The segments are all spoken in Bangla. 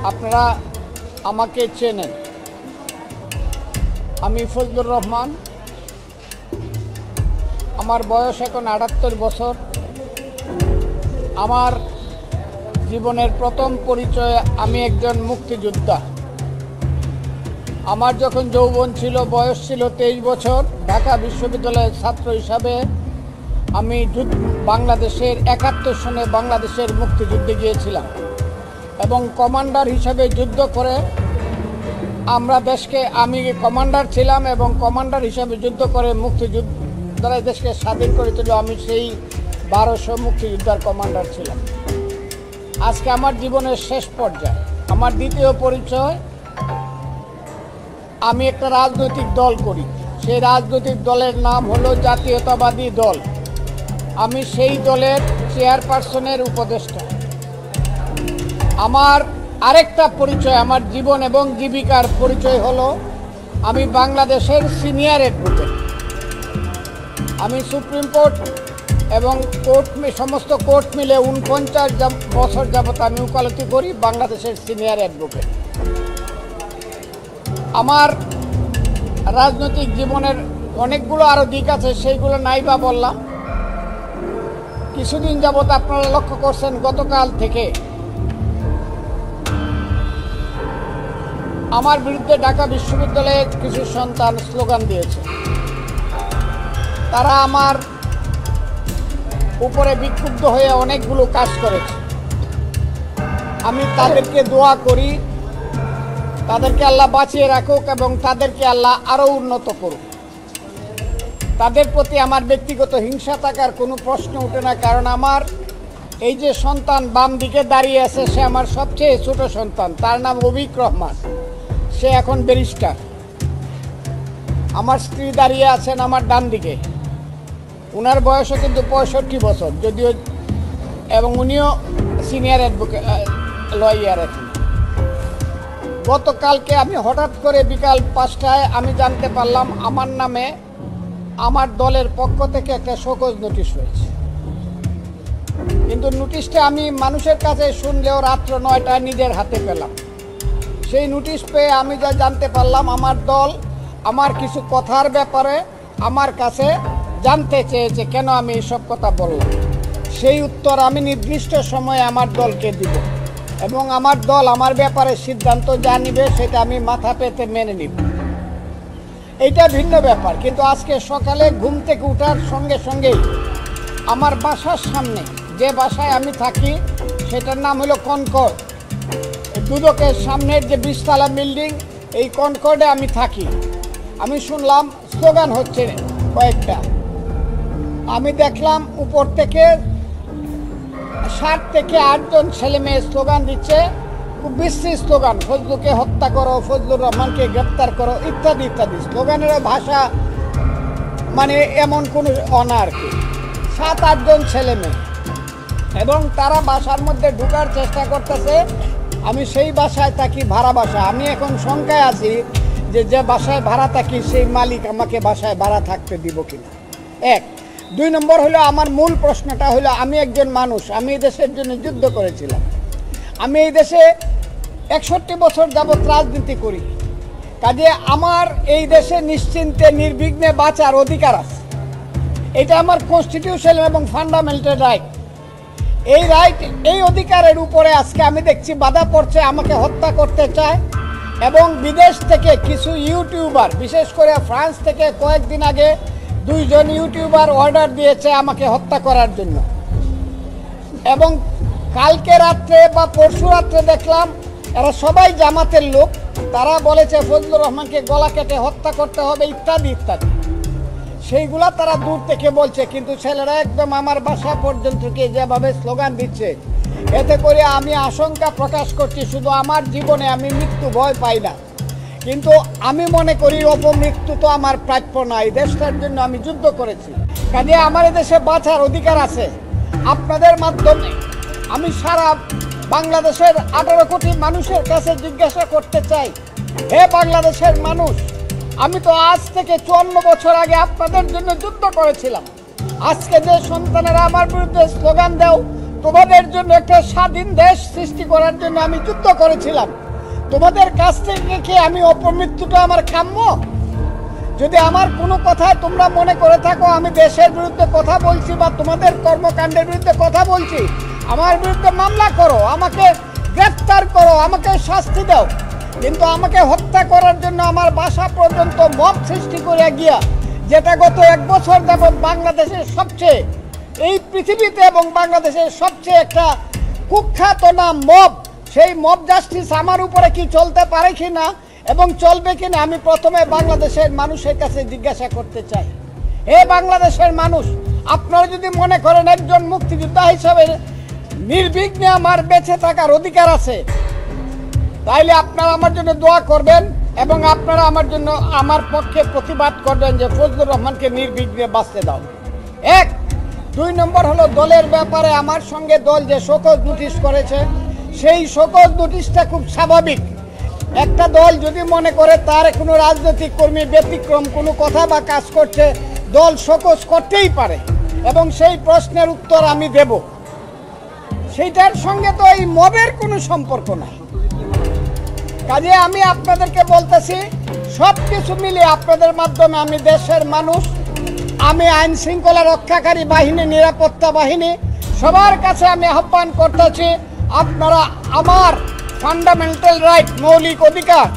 আপনারা আমাকে চেনেন। আমি ফজলুর রহমান। আমার বয়স এখন ৭৮ বছর। আমার জীবনের প্রথম পরিচয় আমি একজন মুক্তিযোদ্ধা। আমার যখন যৌবন ছিল, বয়স ছিল 23 বছর, ঢাকা বিশ্ববিদ্যালয়ের ছাত্র হিসাবে আমি বাংলাদেশের ৭১ সনে বাংলাদেশের মুক্তিযুদ্ধে গিয়েছিলাম এবং কমান্ডার হিসাবে যুদ্ধ করে আমরা দেশকে, আমি কমান্ডার ছিলাম এবং কমান্ডার হিসাবে যুদ্ধ করে মুক্তিযোদ্ধারা দেশকে স্বাধীন করেছিল। আমি সেই 1200 মুক্তিযোদ্ধার কমান্ডার ছিলাম। আজকে আমার জীবনের শেষ পর্যায়ে আমার দ্বিতীয় পরিচয়, আমি একটা রাজনৈতিক দল করি। সেই রাজনৈতিক দলের নাম হলো জাতীয়তাবাদী দল। আমি সেই দলের চেয়ারপারসনের উপদেষ্টা। আমার আরেকটা পরিচয়, আমার জীবন এবং জীবিকার পরিচয় হলো আমি বাংলাদেশের সিনিয়র অ্যাডভোকেট। আমি সুপ্রিম কোর্ট এবং সমস্ত কোর্ট মিলে ৪৯ বছর যাবৎ আমি ওকালতি করি, বাংলাদেশের সিনিয়র অ্যাডভোকেট। আমার রাজনৈতিক জীবনের অনেকগুলো আরও দিক আছে, সেইগুলো নাই বা বললাম। কিছুদিন যাবৎ আপনারা লক্ষ্য করছেন, গতকাল থেকে আমার বিরুদ্ধে ঢাকা বিশ্ববিদ্যালয়ের কিছু সন্তান স্লোগান দিয়েছে। তারা আমার উপরে বিক্ষুব্ধ হয়ে অনেকগুলো কাজ করেছে। আমি তাদেরকে দোয়া করি, তাদেরকে আল্লাহ বাঁচিয়ে রাখুক এবং তাদেরকে আল্লাহ আরও উন্নত করুক। তাদের প্রতি আমার ব্যক্তিগত হিংসা থাকার কোনো প্রশ্ন ওঠে না, কারণ আমার এই যে সন্তান বাম দিকে দাঁড়িয়ে আছে, সে আমার সবচেয়ে ছোট সন্তান। তার নাম অভিক রহমান, সে এখন ব্যারিস্টার। আমার স্ত্রী দাঁড়িয়ে আছেন আমার ডান দিকে, ওনার বয়সও কিন্তু 65 বছর যদিও, এবং উনিও সিনিয়র অ্যাডভোকেট লয়ার। এখন গতকালকে আমি হঠাৎ করে বিকাল 5টায় আমি জানতে পারলাম আমার নামে আমার দলের পক্ষ থেকে একটা শোকজ নোটিশ হয়েছে। কিন্তু নোটিশটা আমি মানুষের কাছে শুনলেও রাত্র 9টায় নিজের হাতে পেলাম। সেই নোটিশ পেয়ে আমি যা জানতে পারলাম, আমার দল আমার কিছু কথার ব্যাপারে আমার কাছে জানতে চেয়েছে, কেন আমি এইসব কথা বললাম। সেই উত্তর আমি নির্দিষ্ট সময়ে আমার দলকে দিব এবং আমার দল আমার ব্যাপারে সিদ্ধান্ত যা নিবে সেটা আমি মাথা পেতে মেনে নিব। এইটা ভিন্ন ব্যাপার। কিন্তু আজকে সকালে ঘুম থেকে ওঠার সঙ্গে সঙ্গেই আমার বাসার সামনে, যে বাসায় আমি থাকি সেটার নাম হলো কনকর্ড, দুদকের সামনের যে 20 তলা বিল্ডিং, এই কনকর্ডে আমি থাকি। আমি শুনলাম স্লোগান হচ্ছে কয়েকটা। আমি দেখলাম উপর থেকে 7 থেকে 8 জন ছেলে মেয়ে স্লোগান দিচ্ছে, খুব বিশ্রী স্লোগান, ফজলুকে হত্যা করো, ফজলুর রহমানকে গ্রেপ্তার করো, ইত্যাদি ইত্যাদি। স্লোগানের ভাষা মানে এমন কোনো অনার কি। 7-8 জন ছেলে মেয়ে, এবং তারা বাসার মধ্যে ঢোকার চেষ্টা করতেছে। আমি সেই বাসায় থাকি, ভাড়া বাসা। আমি এখন শঙ্কায় আছি যে বাসায় ভাড়া থাকি সেই মালিক আমাকে বাসায় ভাড়া থাকতে দিব কিনা। 1। 2 নম্বর হলো, আমার মূল প্রশ্নটা হলো, আমি একজন মানুষ, আমি এই দেশের জন্য যুদ্ধ করেছিলাম। আমি এই দেশে 61 বছর যাবৎ রাজনীতি করি। কাজে আমার এই দেশে নিশ্চিন্তে নির্বিঘ্নে বাঁচার অধিকার আছে। এটা আমার কনস্টিটিউশন এবং ফান্ডামেন্টাল রাইট। এই রাইট, এই অধিকারের উপরে আজকে আমি দেখছি বাধা পড়ছে, আমাকে হত্যা করতে চায়। এবং বিদেশ থেকে কিছু ইউটিউবার, বিশেষ করে ফ্রান্স থেকে কয়েকদিন আগে 2 জন ইউটিউবার অর্ডার দিয়েছে আমাকে হত্যা করার জন্য। এবং কালকে রাত্রে বা পরশু রাত্রে দেখলাম এরা সবাই জামাতের লোক, তারা বলেছে ফজলুর রহমানকে গলা কেটে হত্যা করতে হবে, ইত্যাদি ইত্যাদি। সেইগুলা তারা দূর থেকে বলছে, কিন্তু ছেলেরা একদম আমার বাসা পর্যন্ত গিয়ে যেভাবে স্লোগান দিচ্ছে, এতে করে আমি আশঙ্কা প্রকাশ করছি। শুধু আমার জীবনে আমি মৃত্যু ভয় পাই না, কিন্তু আমি মনে করি অপমৃত্যু তো আমার প্রাপ্য না। এই দেশটার জন্য আমি যুদ্ধ করেছি, কাজে আমার দেশে বাঁচার অধিকার আছে। আপনাদের মাধ্যমে আমি সারা বাংলাদেশের 18 কোটি মানুষের কাছে জিজ্ঞাসা করতে চাই, হে বাংলাদেশের মানুষ, আমি তো আজ থেকে 54 বছর আগে আপনাদের জন্য যুদ্ধ করেছিলাম। আজকে যে সন্তানেরা আমার বিরুদ্ধে স্লোগান দাও, তোমাদের জন্য একটা স্বাধীন দেশ সৃষ্টি করার জন্য আমি যুদ্ধ করেছিলাম। তোমাদের কাছ থেকে কি আমি অপমৃত্যুটা আমার কাম্য? যদি আমার কোনো কথায় তোমরা মনে করে থাকো আমি দেশের বিরুদ্ধে কথা বলছি বা তোমাদের কর্মকাণ্ডের বিরুদ্ধে কথা বলছি, আমার বিরুদ্ধে মামলা করো, আমাকে গ্রেফতার করো, আমাকে শাস্তি দাও। কিন্তু আমাকে হত্যা করার জন্য আমার বাসা পর্যন্ত মব সৃষ্টি করে গিয়া, যেটা গত 1 বছর যাবৎ বাংলাদেশের সবচেয়ে, এই পৃথিবীতে এবং বাংলাদেশের সবচেয়ে একটা কুখ্যাত নাম মব, সেই মব জাস্টিস আমার উপরে কি চলতে পারে কি না এবং চলবে কিনা আমি প্রথমে বাংলাদেশের মানুষের কাছে জিজ্ঞাসা করতে চাই। হে বাংলাদেশের মানুষ, আপনারা যদি মনে করেন একজন মুক্তিযোদ্ধা হিসাবে নির্বিঘ্নে আমার বেঁচে থাকার অধিকার আছে, তাইলে আপনারা আমার জন্য দোয়া করবেন এবং আপনারা আমার জন্য আমার পক্ষে প্রতিবাদ করবেন যে ফজলুর রহমানকে নির্বিঘ্নে বাঁচতে দাও। 1 2 নম্বর হলো দলের ব্যাপারে আমার সঙ্গে দল যে শোকজ নোটিশ করেছে, সেই শোকজ নোটিশটা খুব স্বাভাবিক। একটা দল যদি মনে করে তার কোনো রাজনৈতিক কর্মী ব্যতিক্রম কোনো কথা বা কাজ করছে, দল শোকজ করতেই পারে এবং সেই প্রশ্নের উত্তর আমি দেব। সেইটার সঙ্গে তো এই মবের কোনো সম্পর্ক নাই। কাজে আমি আপনাদেরকে বলতেছি, সব কিছু মিলিয়ে আপনাদের মাধ্যমে আমি দেশের মানুষ, আমি আইন শৃঙ্খলা রক্ষাকারী বাহিনী, নিরাপত্তা বাহিনী, সবার কাছে আমি আহ্বান করতেছি, আপনারা আমার ফান্ডামেন্টাল রাইট, মৌলিক অধিকার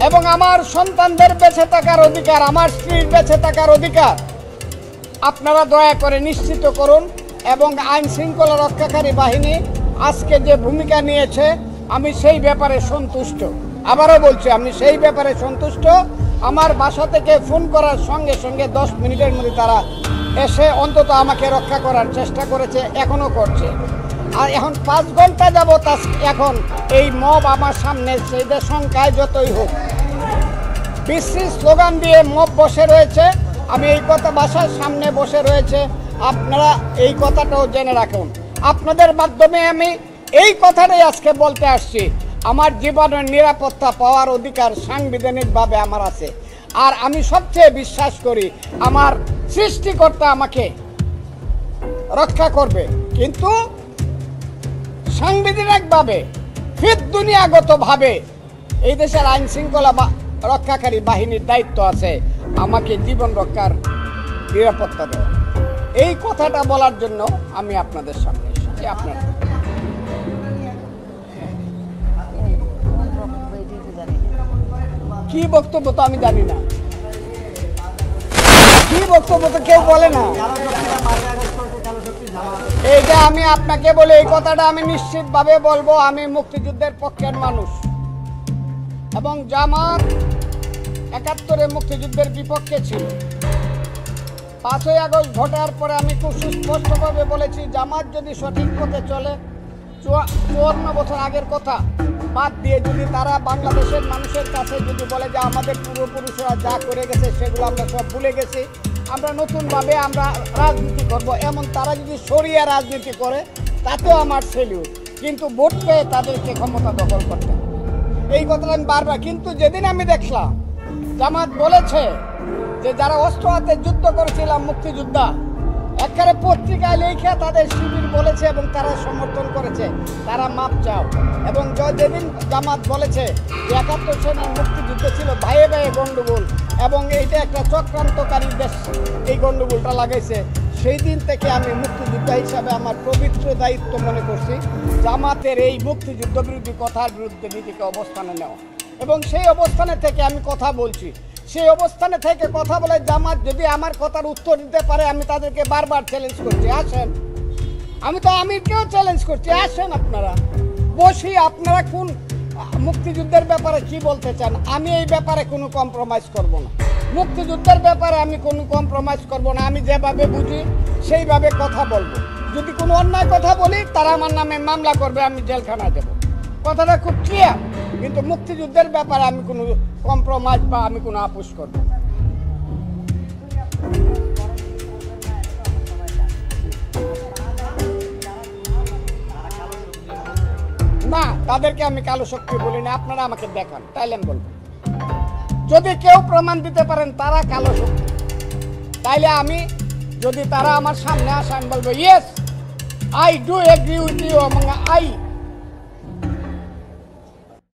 এবং আমার সন্তানদের বেঁচে থাকার অধিকার, আমার স্ত্রীর বেঁচে থাকার অধিকার আপনারা দয়া করে নিশ্চিত করুন। এবং আইন শৃঙ্খলা রক্ষাকারী বাহিনী আজকে যে ভূমিকা নিয়েছে আমি সেই ব্যাপারে সন্তুষ্ট। আবারও বলছি, আমি সেই ব্যাপারে সন্তুষ্ট। আমার বাসা থেকে ফোন করার সঙ্গে সঙ্গে 10 মিনিটের মধ্যে তারা এসে অন্তত আমাকে রক্ষা করার চেষ্টা করেছে, এখনও করছে। আর এখন 5 ঘন্টা যাবত এখন এই মব আমার সামনে, সেইটা সংখ্যায় যতই হোক, বিশ্রী স্লোগান দিয়ে মব বসে রয়েছে। আমি এই কথা বাসার সামনে বসে রয়েছে, আপনারা এই কথাটাও জেনে রাখুন। আপনাদের মাধ্যমে আমি এই কথাটাই আজকে বলতে আসছি, আমার জীবনের নিরাপত্তা পাওয়ার অধিকার সাংবিধানিকভাবে আমার আছে। আর আমি সবচেয়ে বিশ্বাস করি আমার সৃষ্টিকর্তা আমাকে রক্ষা করবে, কিন্তু সাংবিধানিকভাবে ফির দুনিয়াগতভাবে এই দেশের আইন শৃঙ্খলা রক্ষাকারী বাহিনীর দায়িত্ব আছে আমাকে জীবন রক্ষার নিরাপত্তা দেওয়া। এই কথাটা বলার জন্য আমি আপনাদের সামনে এসেছি। আপনারা কি বক্তব্য তো আমি জানি না, কি বক্তব্য তো কেউ বলে না। এইটা আমি আপনাকে বলে, এই কথাটা আমি নিশ্চিতভাবে বলবো, আমি মুক্তিযুদ্ধের পক্ষের মানুষ এবং জামাত 71-এ মুক্তিযুদ্ধের বিপক্ষে ছিল। 5ই আগস্ট ঘটার পরে আমি খুব সুস্পষ্টভাবে বলেছি, জামাত যদি সঠিক পথে চলে, 54 বছর আগের কথা বাদ দিয়ে যদি তারা বাংলাদেশের মানুষের কাছে যদি বলে যে আমাদের পূর্বপুরুষরা যা করে গেছে সেগুলো আমরা সব ভুলে গেছি, আমরা নতুনভাবে আমরা রাজনীতি করব, এমন তারা যদি শরিয়া রাজনীতি করে, তাতেও আমার সেলিউট। কিন্তু ভোট পেয়ে তাদেরকে ক্ষমতা দখল করতে, এই কথাটা আমি বারবার। কিন্তু যেদিন আমি দেখলাম জামাত বলেছে যে যারা অস্ত্র হাতে যুদ্ধ করেছিলাম মুক্তিযোদ্ধা, একেবারে পত্রিকায় লেখা তাদের শিবির বলেছে এবং তারা সমর্থন করেছে, তারা মাপ চাও। এবং যেদিন জামাত বলেছে যে 71 সনের মুক্তিযুদ্ধ ছিল ভাইয়ে ভাইয়ে গণ্ডগোল এবং এইটা একটা চক্রান্তকারী দেশ এই গণ্ডগোলটা লাগাইছে, সেই দিন থেকে আমি মুক্তিযোদ্ধা হিসাবে আমার পবিত্র দায়িত্ব মনে করছি জামাতের এই মুক্তিযুদ্ধ বিরোধী কথার বিরুদ্ধে নীতিকে অবস্থানে নেওয়া। এবং সেই অবস্থানে থেকে আমি কথা বলছি, সেই অবস্থানে থেকে কথা বলে জামাত যদি আমার কথার উত্তর দিতে পারে, আমি তাদেরকে বারবার চ্যালেঞ্জ করছি, আসেন। আমি তো আমিরকেও চ্যালেঞ্জ করছি, আসেন আপনারা বসি, আপনারা কোন মুক্তিযুদ্ধের ব্যাপারে কি বলতে চান। আমি এই ব্যাপারে কোনো কম্প্রোমাইজ করব না, মুক্তিযুদ্ধের ব্যাপারে আমি কোনো কম্প্রোমাইজ করব না। আমি যেভাবে বুঝি সেইভাবে কথা বলবো। যদি কোনো অন্যায় কথা বলি, তারা আমার নামে মামলা করবে, আমি জেলখানায় দেবো। কথাটা খুব ক্লিয়ার। কিন্তু মুক্তিযুদ্ধের ব্যাপারে আমি কোনো কম্প্রোমাইজ বা আমি কোনো আপোষ করব না। তাদেরকে আমি কালো শক্তি বলি না, আপনারা আমাকে দেখান, তাইলে আমি বলবো। যদি কেউ প্রমাণ দিতে পারেন তারা কালো শক্তি, তাইলে আমি, যদি তারা আমার সামনে আসে, আমি বলবো yes I do agree with you, এবং I